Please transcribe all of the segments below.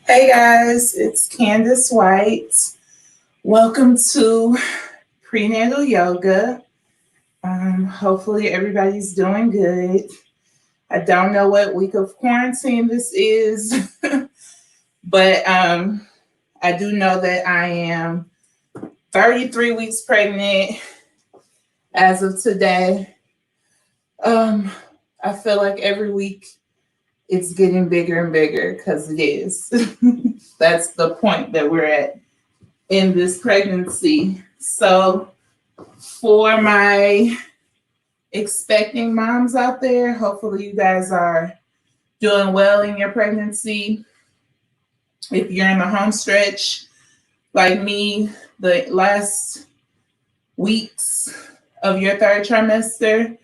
Hey guys, it's Candice White. Welcome to Prenatal Yoga. Hopefully everybody's doing good. I don't know what week of quarantine this is, but I do know that I am 33 weeks pregnant as of today. I feel like every week it's getting bigger and bigger because it is. That's the point that we're at in this pregnancy. So for my expecting moms out there, hopefully you guys are doing well in your pregnancy. If you're in the home stretch like me, the last weeks of your third trimester,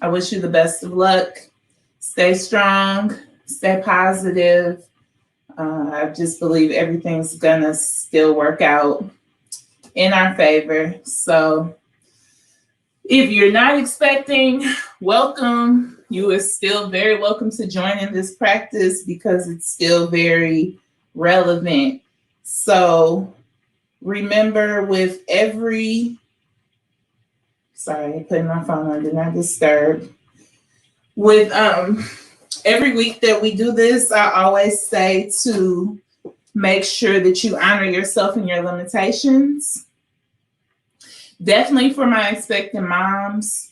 I wish you the best of luck. Stay strong, stay positive. I just believe everything's gonna still work out in our favor. So if you're not expecting, welcome. You are still very welcome to join in this practice because it's still very relevant. So remember with every, sorry, I'm putting my phone on, do not disturb. With every week that we do this, I always say to make sure that you honor yourself and your limitations. Definitely for my expecting moms,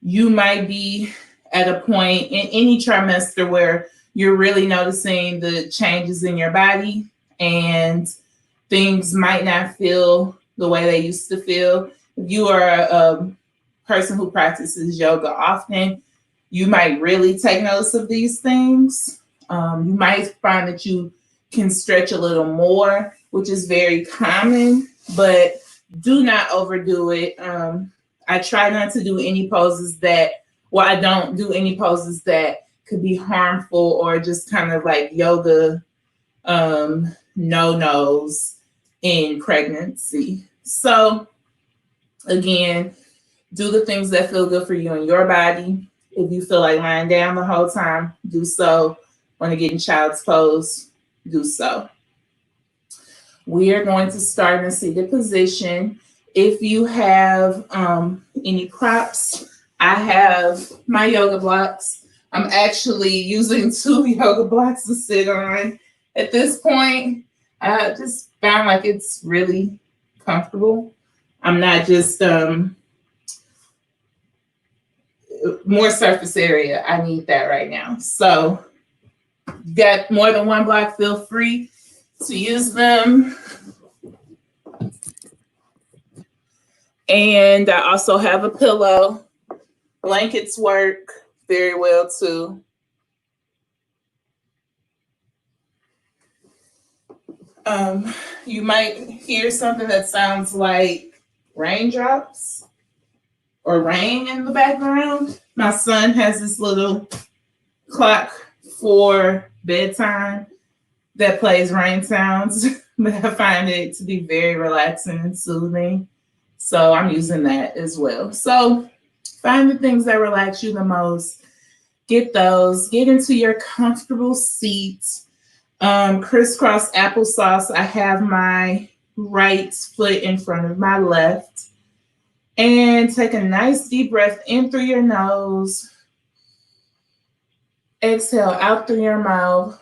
you might be at a point in any trimester where you're really noticing the changes in your body and things might not feel the way they used to feel. If you are a person who practices yoga often, you might really take notice of these things. You might find that you can stretch a little more, which is very common, but do not overdo it. I try not to do any poses I don't do any poses that could be harmful or just kind of like yoga no-nos in pregnancy. So again, do the things that feel good for you and your body. If you feel like lying down the whole time, do so. Want to get in child's pose, do so. We are going to start in a seated position. If you have any props, I have my yoga blocks. I'm actually using 2 yoga blocks to sit on. At this point, I just found like it's really comfortable. I'm not just more surface area. I need that right now. So you got more than one block, feel free to use them. And I also have a pillow. Blankets work very well too. You might hear something that sounds like raindrops or rain in the background. My son has this little clock for bedtime that plays rain sounds, but I find it to be very relaxing and soothing. So I'm using that as well. So find the things that relax you the most. Get those. Get into your comfortable seat. Crisscross applesauce. I have my right foot in front of my left. And take a nice deep breath in through your nose. Exhale out through your mouth.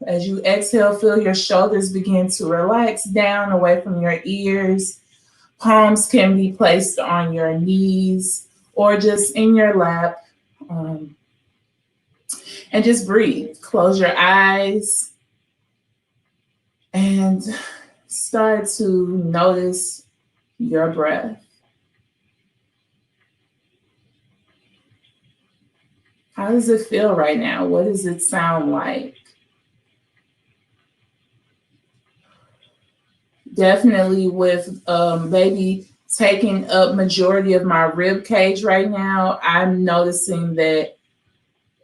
As you exhale, feel your shoulders begin to relax down away from your ears. Palms can be placed on your knees or just in your lap. And just breathe. Close your eyes and start to notice your breath. How does it feel right now? What does it sound like? Definitely with baby taking up majority of my rib cage right now, I'm noticing that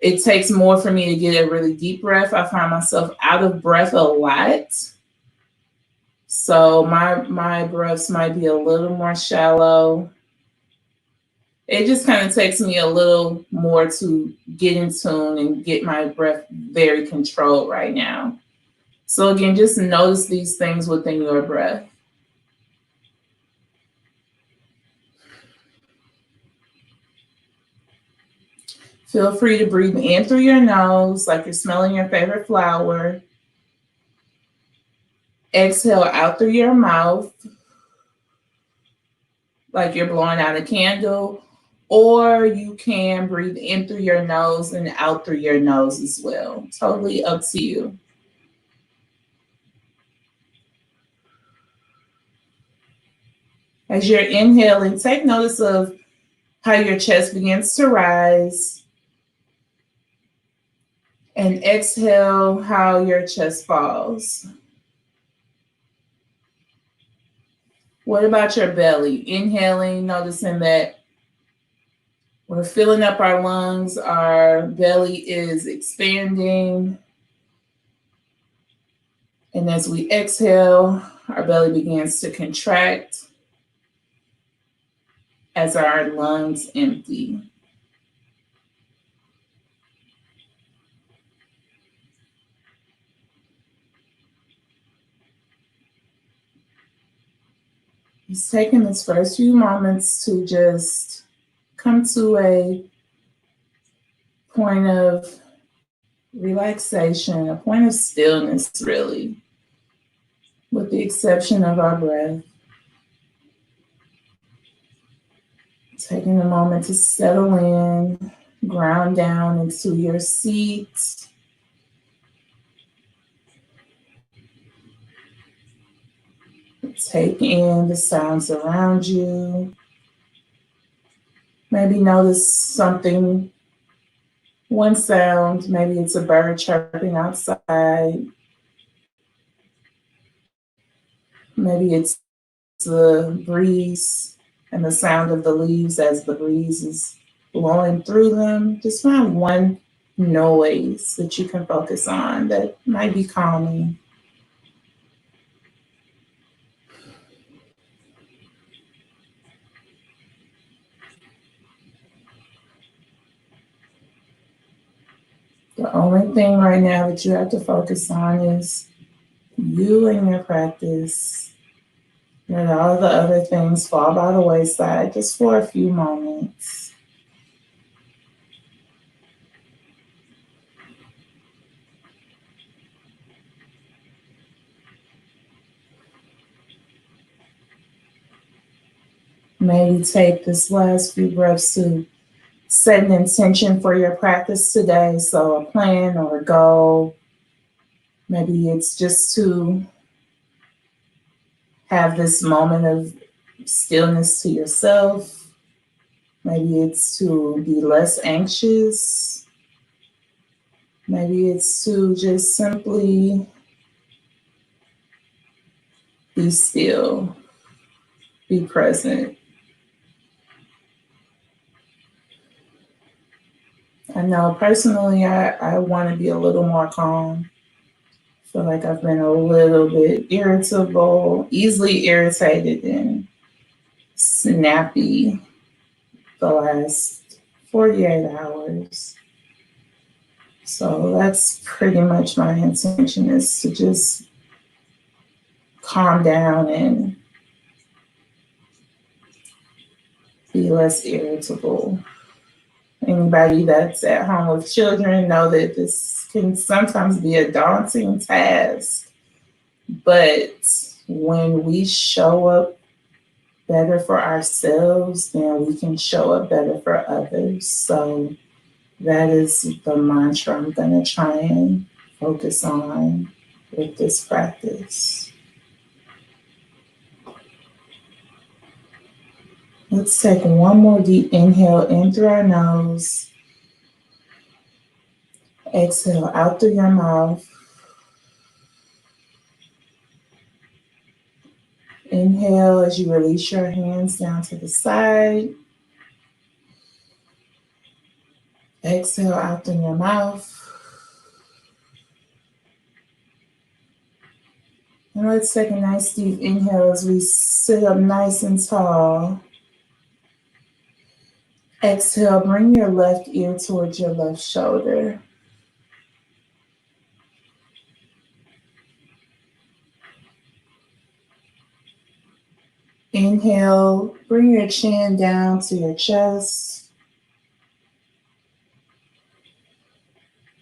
it takes more for me to get a really deep breath. I find myself out of breath a lot. So my breaths might be a little more shallow. It just kind of takes me a little more to get in tune and get my breath very controlled right now. So again, just notice these things within your breath. Feel free to breathe in through your nose like you're smelling your favorite flower. Exhale out through your mouth like you're blowing out a candle. Or you can breathe in through your nose and out through your nose as well. Totally up to you. As you're inhaling, take notice of how your chest begins to rise. And exhale how your chest falls. What about your belly? Inhaling, noticing that we're filling up our lungs, our belly is expanding. And as we exhale, our belly begins to contract as our lungs empty. Just taking this first few moments to just come to a point of relaxation, a point of stillness, really, with the exception of our breath. Taking a moment to settle in, ground down into your seat. Take in the sounds around you. Maybe notice something, one sound, maybe it's a bird chirping outside. Maybe it's the breeze and the sound of the leaves as the breeze is blowing through them. Just find one noise that you can focus on that might be calming. The only thing right now that you have to focus on is you and your practice. Let all the other things fall by the wayside just for a few moments. Maybe take this last few breaths to set an intention for your practice today. So a plan or a goal. Maybe it's just to have this moment of stillness to yourself. Maybe it's to be less anxious. Maybe it's to just simply be still, be present. I know personally, I want to be a little more calm. I feel like I've been a little bit irritable, easily irritated and snappy the last 48 hours. So that's pretty much my intention, is to just calm down and be less irritable. Anybody that's at home with children know that this can sometimes be a daunting task. But when we show up better for ourselves, then we can show up better for others. So that is the mantra I'm going to try and focus on with this practice. Let's take one more deep inhale in through our nose. Exhale out through your mouth. Inhale as you release your hands down to the side. Exhale out through your mouth. And let's take a nice deep inhale as we sit up nice and tall. Exhale, bring your left ear towards your left shoulder. Inhale, bring your chin down to your chest.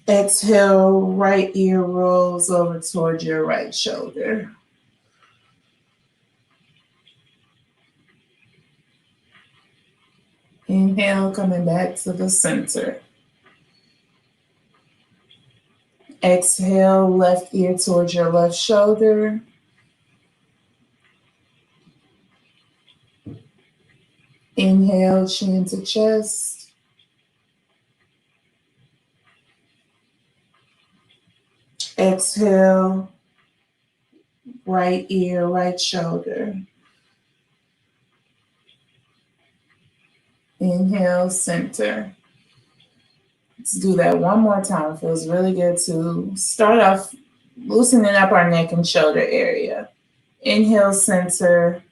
Exhale, right ear rolls over toward your right shoulder. Inhale, coming back to the center. Exhale, left ear towards your left shoulder. Inhale, chin to chest. Exhale, right ear, right shoulder. Inhale, center. Let's do that one more time. It feels really good to start off loosening up our neck and shoulder area. Inhale, center.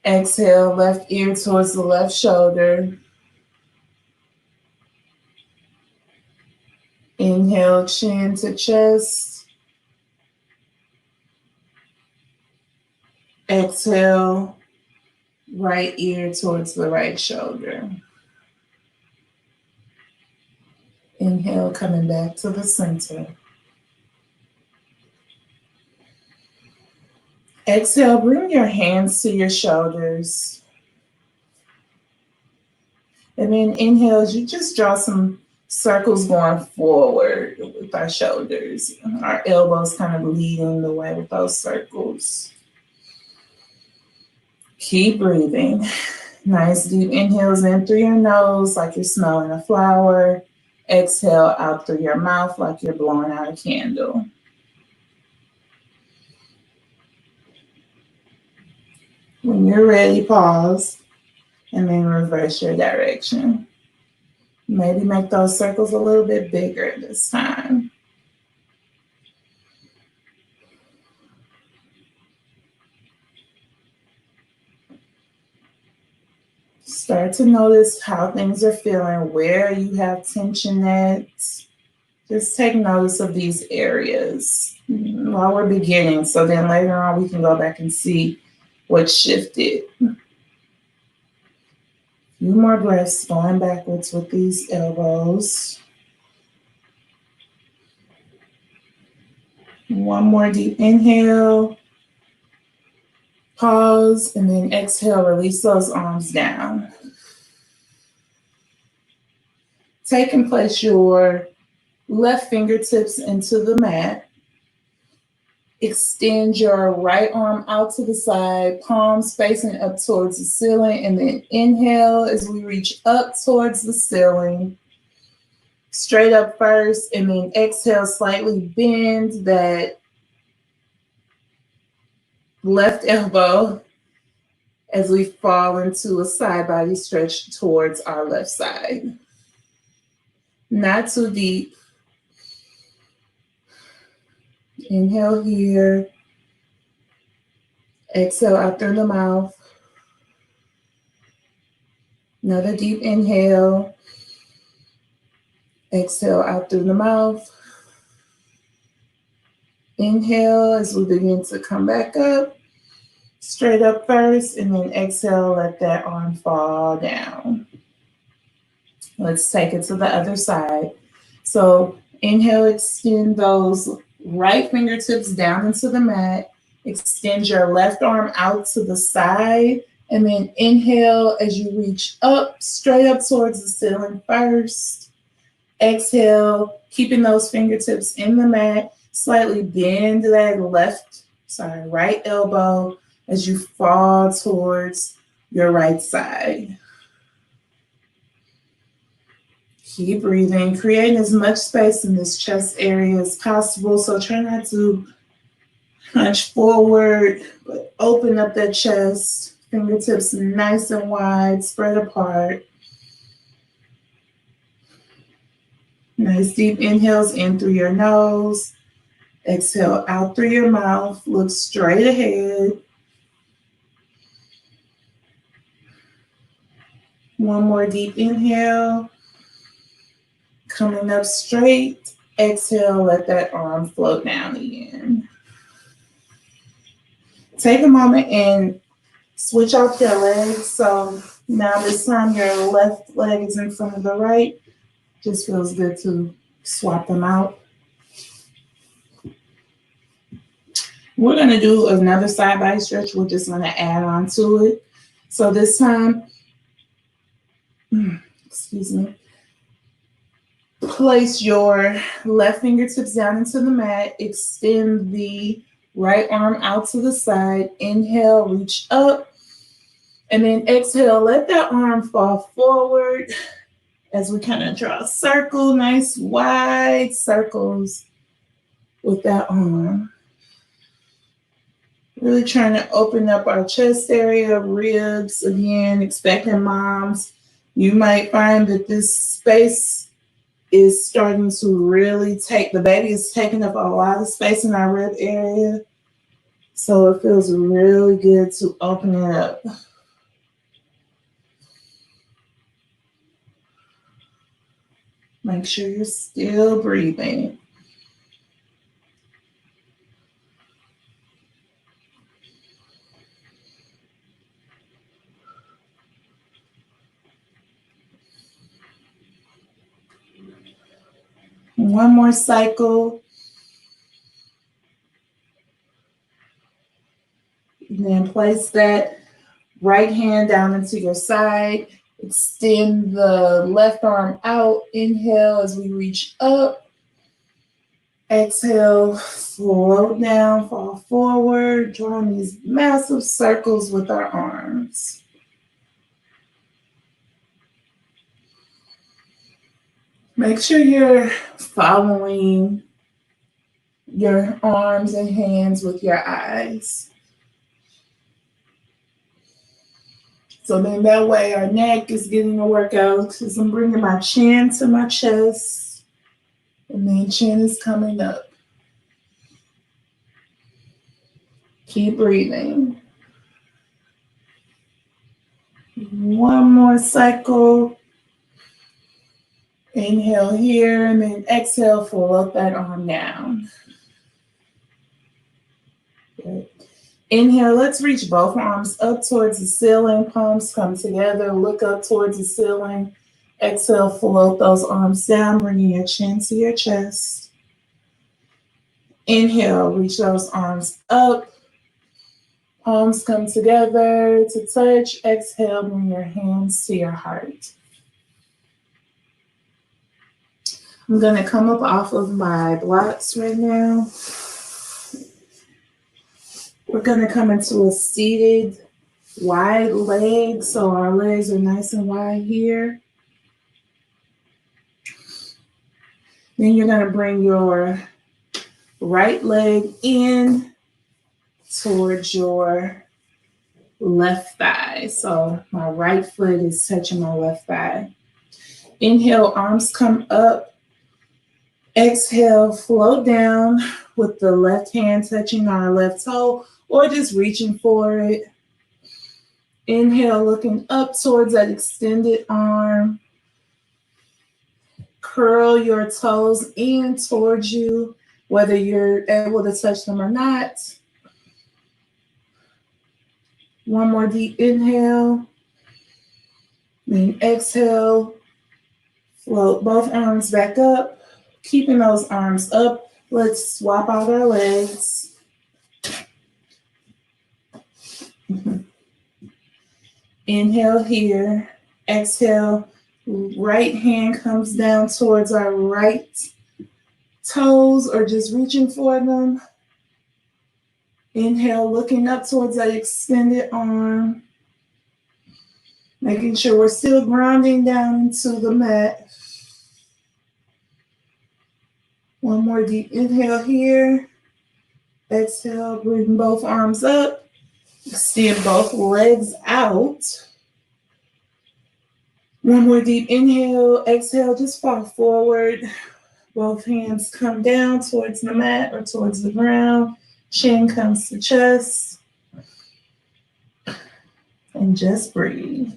Exhale, left ear towards the left shoulder. Inhale, chin to chest. Exhale, right ear towards the right shoulder. Inhale, coming back to the center. Exhale, bring your hands to your shoulders. And then inhale, as you just draw some circles going forward with our shoulders. Our elbows kind of leading the way with those circles. Keep breathing. Nice deep inhales in through your nose like you're smelling a flower. Exhale out through your mouth like you're blowing out a candle. When you're ready, pause and then reverse your direction. Maybe make those circles a little bit bigger this time. Start to notice how things are feeling, where you have tension at. Just take notice of these areas while we're beginning, so then later on we can go back and see what shifted. A few more breaths going backwards with these elbows. One more deep inhale. Pause, and then exhale, release those arms down. Take and place your left fingertips into the mat. Extend your right arm out to the side, palms facing up towards the ceiling, and then inhale as we reach up towards the ceiling. Straight up first, and then exhale, slightly bend that left elbow as we fall into a side body stretch towards our left side. Not too deep. Inhale here. Exhale out through the mouth. Another deep inhale. Exhale out through the mouth. Inhale as we begin to come back up. Straight up first, and then exhale, let that arm fall down. Let's take it to the other side. So inhale, extend those right fingertips down into the mat. Extend your left arm out to the side, and then inhale as you reach up, straight up towards the ceiling first. Exhale, keeping those fingertips in the mat. Slightly bend that right elbow as you fall towards your right side. Keep breathing, creating as much space in this chest area as possible. So try not to hunch forward, but open up that chest. Fingertips nice and wide, spread apart. Nice deep inhales in through your nose. Exhale out through your mouth. Look straight ahead. One more deep inhale. Coming up straight. Exhale, let that arm float down again. Take a moment and switch off your legs. So now this time your left leg is in front of the right. Just feels good to swap them out. We're going to do another side body stretch. We're just going to add on to it. So this time, excuse me, place your left fingertips down into the mat. Extend the right arm out to the side. Inhale, reach up. And then exhale, let that arm fall forward as we kind of draw a circle, nice wide circles with that arm. Really trying to open up our chest area, ribs. Again, expecting moms, you might find that this space is starting to really the baby is taking up a lot of space in our rib area. So it feels really good to open it up. Make sure you're still breathing. One more cycle. And then place that right hand down into your side. Extend the left arm out. Inhale as we reach up. Exhale, float down, fall forward, drawing these massive circles with our arms. Make sure you're following your arms and hands with your eyes. So then that way our neck is getting a workout because I'm bringing my chin to my chest and then chin is coming up. Keep breathing. One more cycle. Inhale here and then exhale, float that arm down. Good. Inhale, let's reach both arms up towards the ceiling. Palms come together, look up towards the ceiling. Exhale, float those arms down, bringing your chin to your chest. Inhale, reach those arms up. Palms come together to touch. Exhale, bring your hands to your heart. I'm going to come up off of my blocks right now. We're going to come into a seated wide leg. So our legs are nice and wide here. Then you're going to bring your right leg in towards your left thigh. So my right foot is touching my left thigh. Inhale, arms come up. Exhale, float down with the left hand touching our left toe or just reaching for it. Inhale, looking up towards that extended arm. Curl your toes in towards you, whether you're able to touch them or not. One more deep inhale. Then exhale, float both arms back up. Keeping those arms up, let's swap out our legs. Inhale here. Exhale, right hand comes down towards our right toes or just reaching for them. Inhale, looking up towards that extended arm. Making sure we're still grounding down into the mat. One more deep inhale here. Exhale, bring both arms up. Extend both legs out. One more deep inhale. Exhale, just fall forward. Both hands come down towards the mat or towards the ground. Chin comes to chest. And just breathe.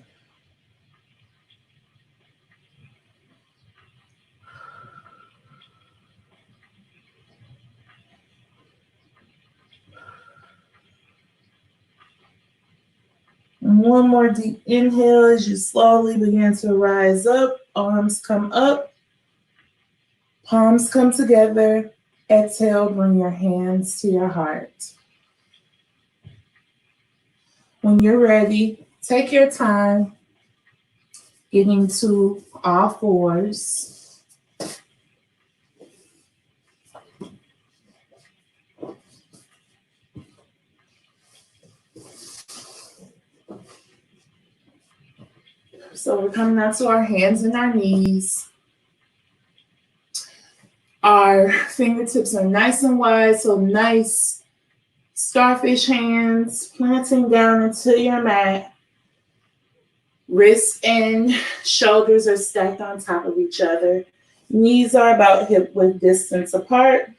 One more deep inhale as you slowly begin to rise up. Arms come up, palms come together. Exhale, bring your hands to your heart. When you're ready, take your time getting to all fours. So we're coming out to our hands and our knees. Our fingertips are nice and wide, so nice starfish hands planting down into your mat. Wrists and shoulders are stacked on top of each other. Knees are about hip width distance apart.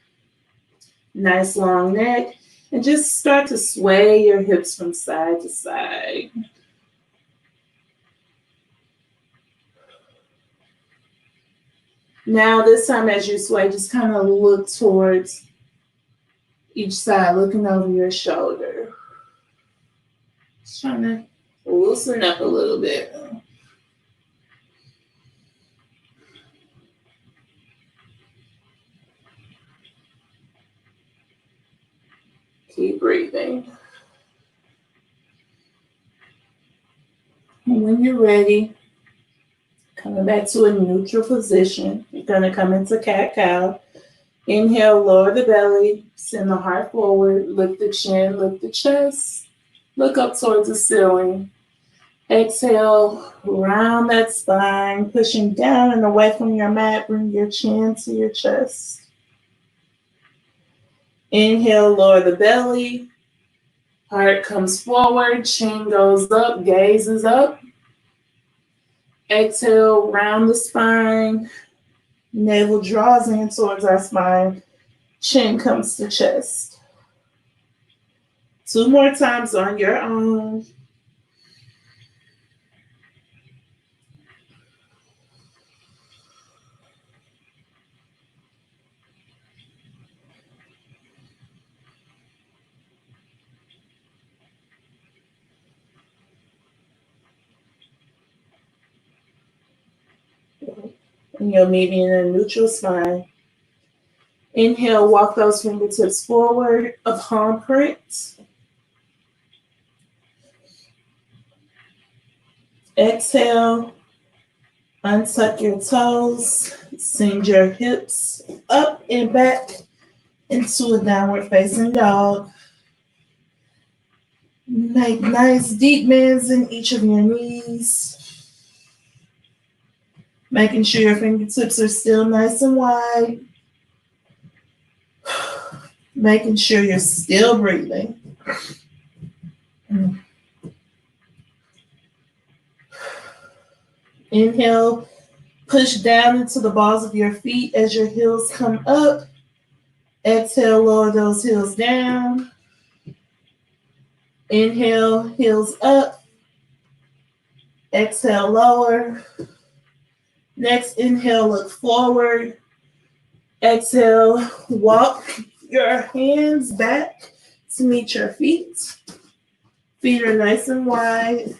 Nice long neck. And just start to sway your hips from side to side. Now, this time as you sway, just kind of look towards each side, looking over your shoulder. Just trying to loosen up a little bit. Keep breathing. And when you're ready, coming back to a neutral position, you're going to come into CatCow. Inhale, lower the belly, send the heart forward, lift the chin, lift the chest, look up towards the ceiling. Exhale, round that spine, pushing down and away from your mat, bring your chin to your chest. Inhale, lower the belly, heart comes forward, chin goes up, gaze is up. Exhale, round the spine, navel draws in towards our spine, chin comes to chest. 2 more times on your own. And you'll meet me in a neutral spine. Inhale, walk those fingertips forward, a palm print. Exhale, untuck your toes, send your hips up and back into a downward facing dog. Make nice deep bends in each of your knees. Making sure your fingertips are still nice and wide. Making sure you're still breathing. Inhale, push down into the balls of your feet as your heels come up. Exhale, lower those heels down. Inhale, heels up. Exhale, lower. Next inhale, look forward. Exhale, walk your hands back to meet your feet. Feet are nice and wide.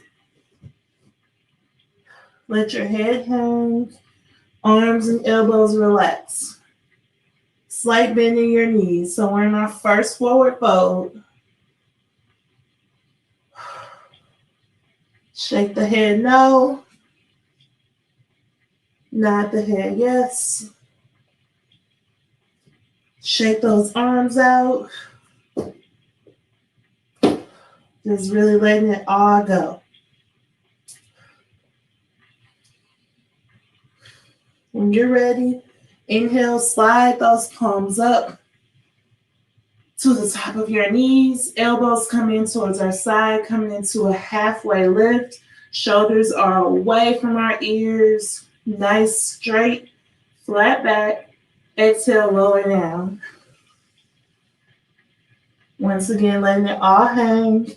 Let your head hang. Arms and elbows relax. Slight bend in your knees. So we're in our first forward fold. Shake the head no. Nod the head yes. Shake those arms out. Just really letting it all go. When you're ready, inhale, slide those palms up to the top of your knees. Elbows come in towards our side, coming into a halfway lift. Shoulders are away from our ears. Nice, straight, flat back. Exhale, lower down. Once again, letting it all hang.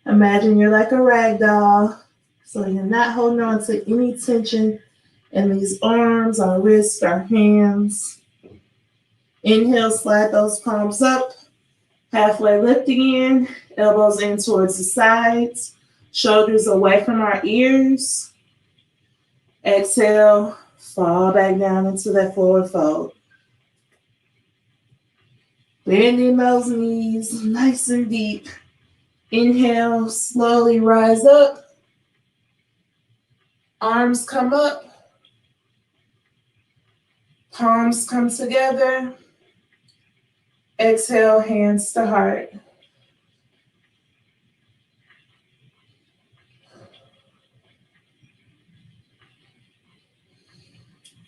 Imagine you're like a rag doll, so you're not holding on to any tension in these arms, our wrists, our hands. Inhale, slide those palms up. Halfway lift again. Elbows in towards the sides. Shoulders away from our ears. Exhale, fall back down into that forward fold. Bending those knees nice and deep. Inhale, slowly rise up. Arms come up. Palms come together. Exhale, hands to heart.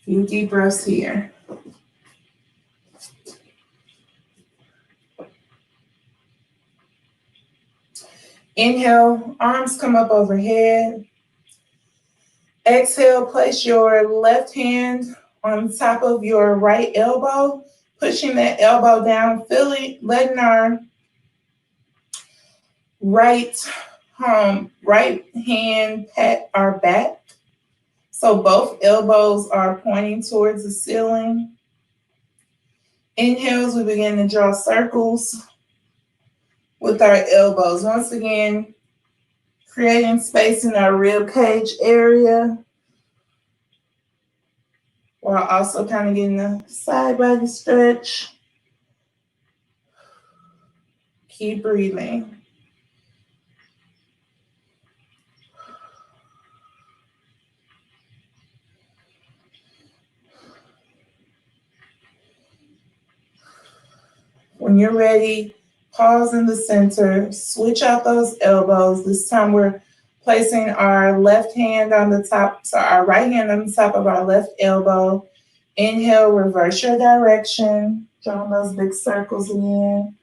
Few deep breaths here. Inhale, arms come up overhead. Exhale, place your left hand on top of your right elbow, pushing that elbow down, letting our right hand pat our back. So both elbows are pointing towards the ceiling. Inhales, we begin to draw circles with our elbows. Once again, creating space in our rib cage area, while also kind of getting the side body stretch. Keep breathing. When you're ready, pause in the center, switch out those elbows. This time we're placing our left hand on the top, so our right hand on the top of our left elbow. Inhale, reverse your direction, drawing those big circles again.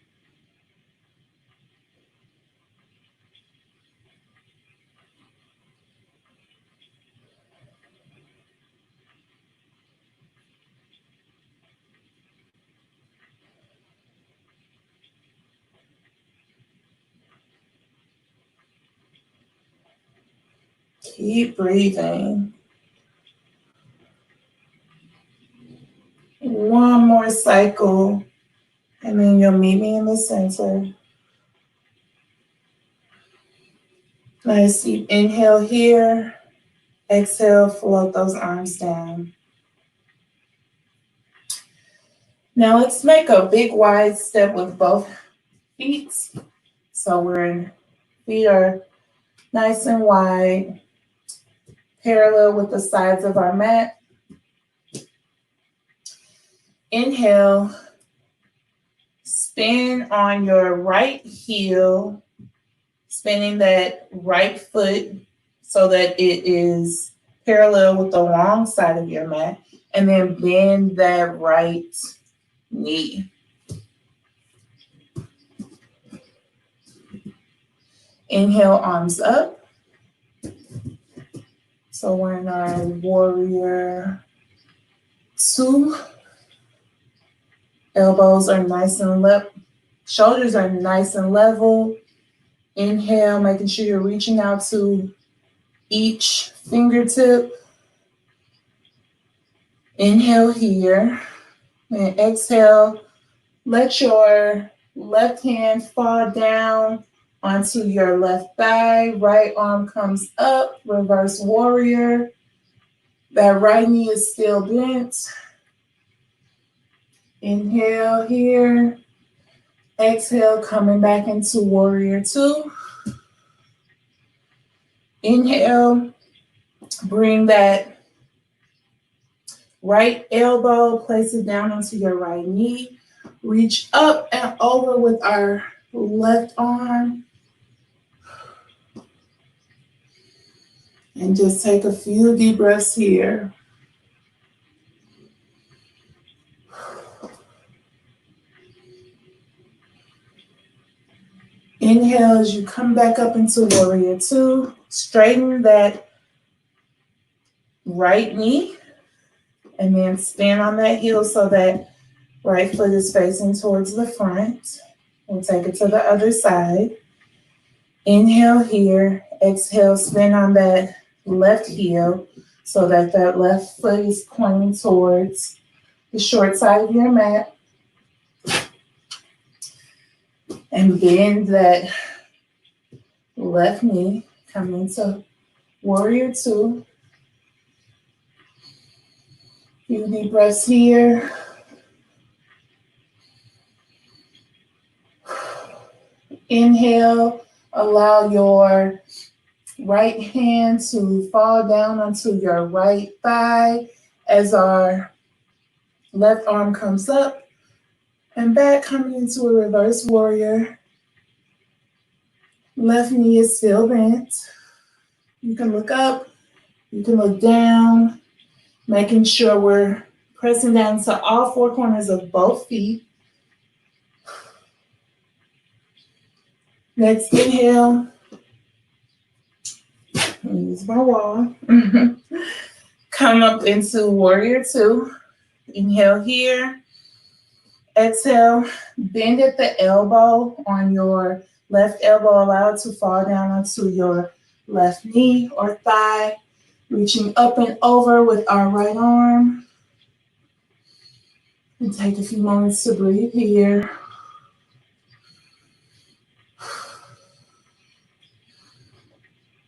Keep breathing. One more cycle, and then you'll meet me in the center. Nice deep inhale here. Exhale, float those arms down. Now let's make a big wide step with both feet. So feet are nice and wide, parallel with the sides of our mat. Inhale, spin on your right heel, spinning that right foot so that it is parallel with the long side of your mat, and then bend that right knee. Inhale, arms up. So we're in our warrior 2. Elbows are nice and level. Shoulders are nice and level. Inhale, making sure you're reaching out to each fingertip. Inhale here. And exhale, let your left hand fall down onto your left thigh. Right arm comes up, reverse warrior. That right knee is still bent. Inhale here. Exhale, coming back into warrior 2. Inhale, bring that right elbow, place it down onto your right knee. Reach up and over with our left arm. And just take a few deep breaths here. Inhale as you come back up into warrior 2. Straighten that right knee and then spin on that heel so that right foot is facing towards the front. We'll take it to the other side. Inhale here. Exhale, spin on that left heel so that that left foot is pointing towards the short side of your mat. And bend that left knee. Come into warrior two. Few deep breaths here. Inhale, allow your right hand to fall down onto your right thigh as our left arm comes up and back, coming into a reverse warrior. Left knee is still bent. You can look up, you can look down, making sure we're pressing down to all four corners of both feet. Next inhale. Use my wall. Come up into warrior two. Inhale here. Exhale. Bend at the elbow on your left elbow. Allow it to fall down onto your left knee or thigh. Reaching up and over with our right arm. And take a few moments to breathe here.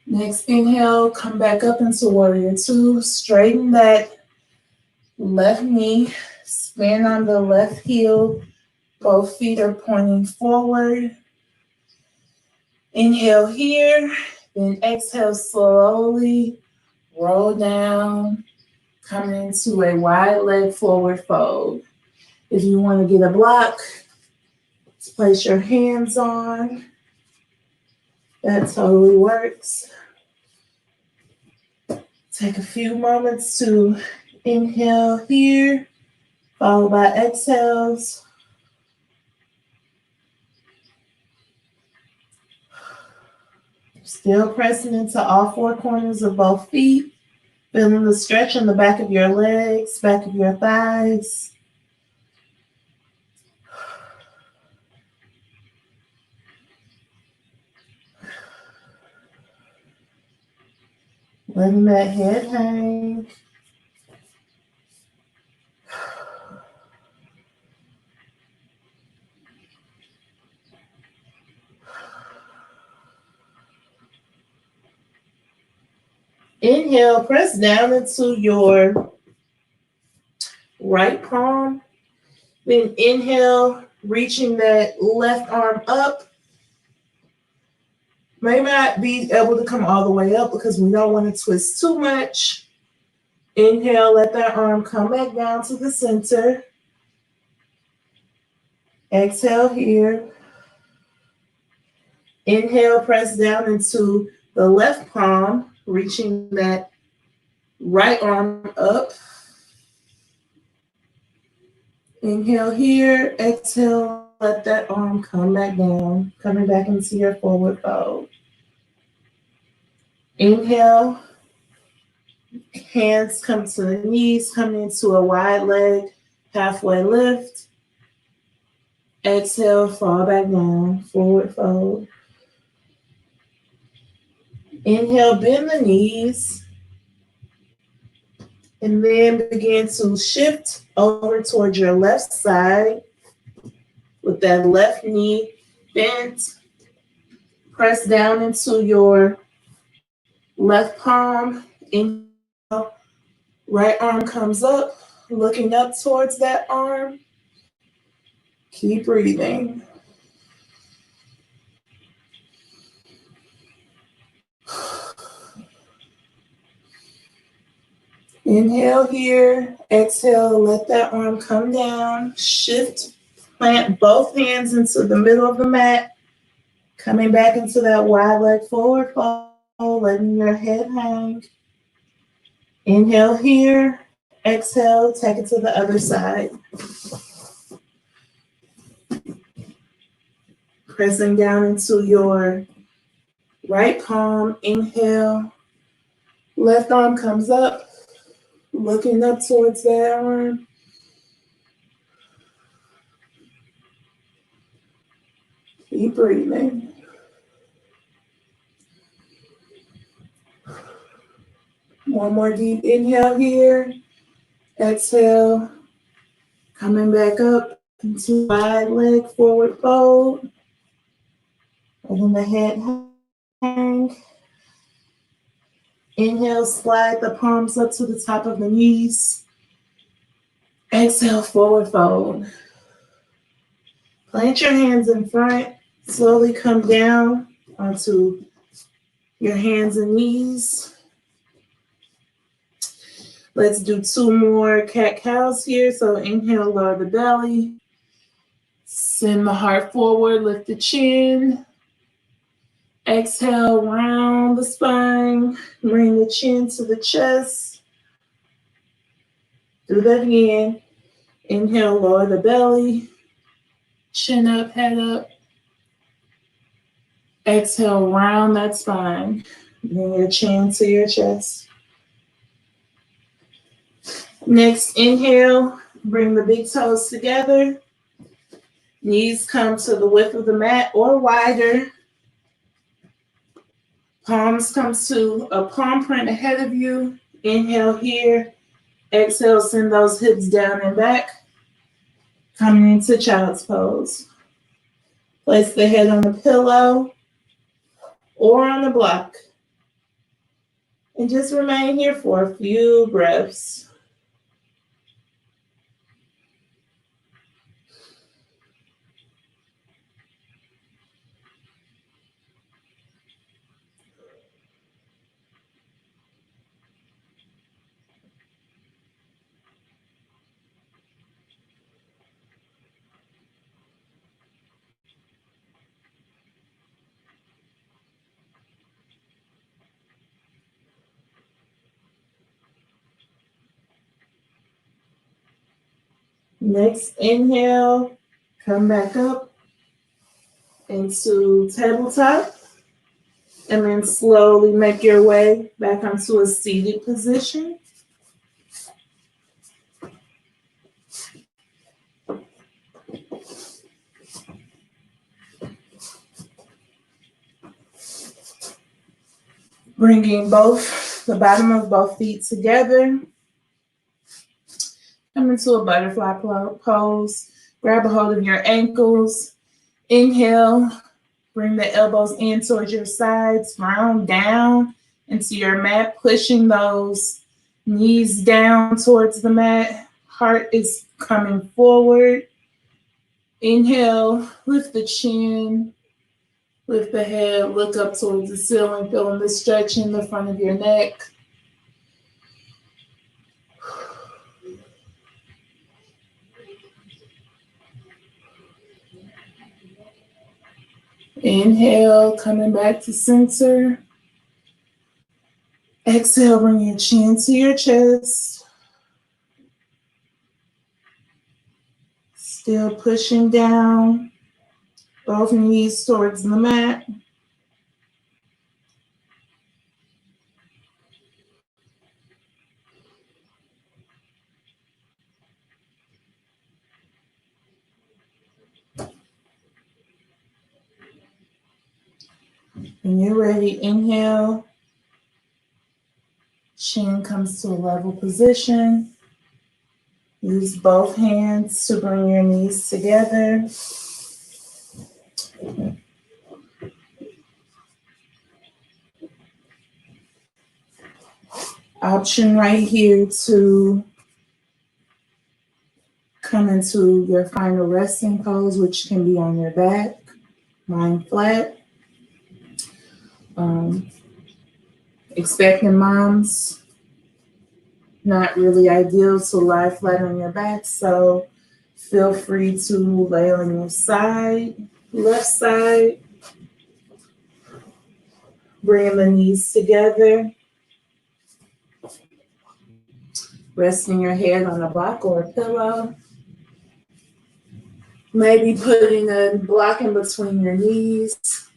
Next inhale, come back up into warrior two. Straighten that left knee. Spin on the left heel. Both feet are pointing forward. Inhale here. Then exhale slowly. Roll down. Coming into a wide leg forward fold. If you want to get a block, place your hands on. That totally works. Take a few moments to inhale here, followed by exhales. Still pressing into all four corners of both feet. Feeling the stretch in the back of your legs, back of your thighs. Letting that head hang. Inhale, press down into your right palm. Then inhale, reaching that left arm up. May not be able to come all the way up because we don't want to twist too much. Inhale, let that arm come back down to the center. Exhale here. Inhale, press down into the left palm, reaching that right arm up. Inhale here. Exhale, let that arm come back down, coming back into your forward fold. Inhale. Hands come to the knees, coming into a wide leg, halfway lift. Exhale, fall back down, forward fold. Inhale, bend the knees. And then begin to shift over towards your left side with that left knee bent. Press down into your left palm. Inhale, right arm comes up, looking up towards that arm. Keep breathing. Inhale here. Exhale, let that arm come down. Shift, plant both hands into the middle of the mat. Coming back into that wide leg forward fold, letting your head hang. Inhale here. Exhale, take it to the other side. Pressing down into your right palm. Inhale. Left arm comes up, looking up towards that arm. Keep breathing. One more deep inhale here. Exhale. Coming back up into wide leg forward fold. Letting the head hang. Inhale, slide the palms up to the top of the knees. Exhale, forward fold. Plant your hands in front. Slowly come down onto your hands and knees. Let's do 2 more cat-cows here. So inhale, lower the belly. Send the heart forward, lift the chin. Exhale, round the spine. Bring the chin to the chest. Do that again. Inhale, lower the belly. Chin up, head up. Exhale, round that spine. Bring your chin to your chest. Next, inhale, bring the big toes together. Knees come to the width of the mat or wider. Palms come to a palm print ahead of you. Inhale here. Exhale, send those hips down and back. Coming into child's pose. Place the head on the pillow or on the block. And just remain here for a few breaths. Next, inhale, come back up into tabletop, and then slowly make your way back onto a seated position. Bringing the bottom of both feet together. Come into a butterfly pose. Grab a hold of your ankles. Inhale, bring the elbows in towards your sides. Round down into your mat, pushing those knees down towards the mat. Heart is coming forward. Inhale, lift the chin, lift the head, look up towards the ceiling, feeling the stretch in the front of your neck. Inhale, coming back to center. Exhale, bring your chin to your chest. Still pushing down, both knees towards the mat. When you're ready, inhale. Chin comes to a level position. Use both hands to bring your knees together. Option right here to come into your final resting pose, which can be on your back, lying flat. Expecting moms, not really ideal to lie flat on your back, so feel free to lay on your side, left side. Bring the knees together. Resting your head on a block or a pillow. Maybe putting a block in between your knees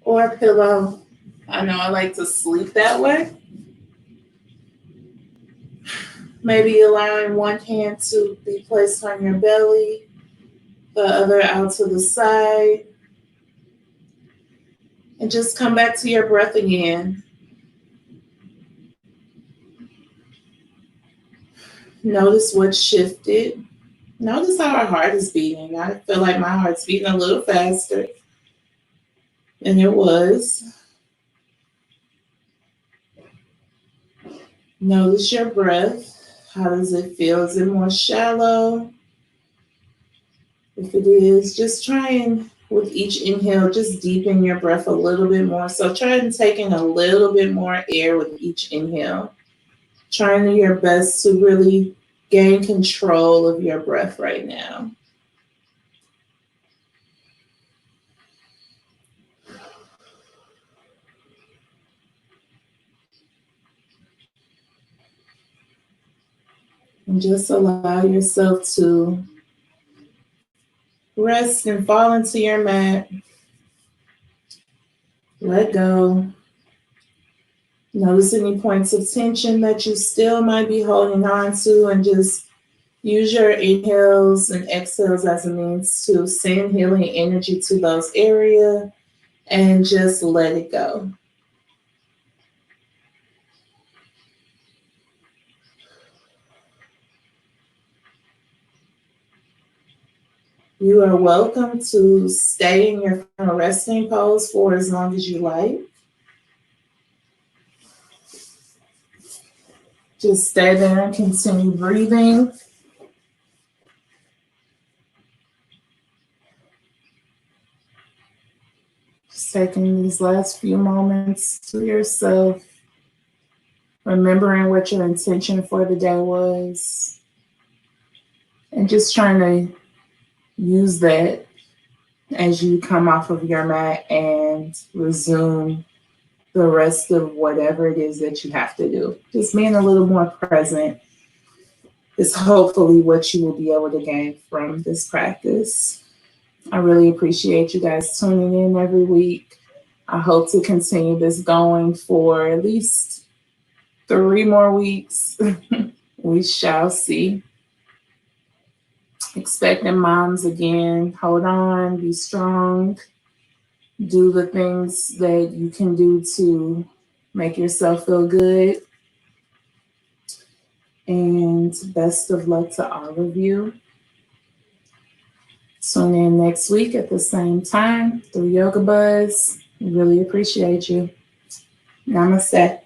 or a pillow. I know I like to sleep that way. Maybe allowing one hand to be placed on your belly, the other out to the side. And just come back to your breath again. Notice what shifted. Notice how our heart is beating. I feel like my heart's beating a little faster than it was. Notice your breath. How does it feel? Is it more shallow? If it is, just try and with each inhale, just deepen your breath a little bit more. So try and taking a little bit more air with each inhale. Trying your best to really gain control of your breath right now. And just allow yourself to rest and fall into your mat. Let go. Notice any points of tension that you still might be holding on to, and just use your inhales and exhales as a means to send healing energy to those areas and just let it go. You are welcome to stay in your final resting pose for as long as you like. Just stay there and continue breathing. Just taking these last few moments to yourself, remembering what your intention for the day was, and just trying to use that as you come off of your mat and resume the rest of whatever it is that you have to do. Just being a little more present is hopefully what you will be able to gain from this practice. I really appreciate you guys tuning in every week. I hope to continue this going for at least 3 more weeks. We shall see. Expecting moms again, hold on, be strong, do the things that you can do to make yourself feel good. And best of luck to all of you. Tune in next week at the same time through Yoga Buzz. We really appreciate you. Namaste.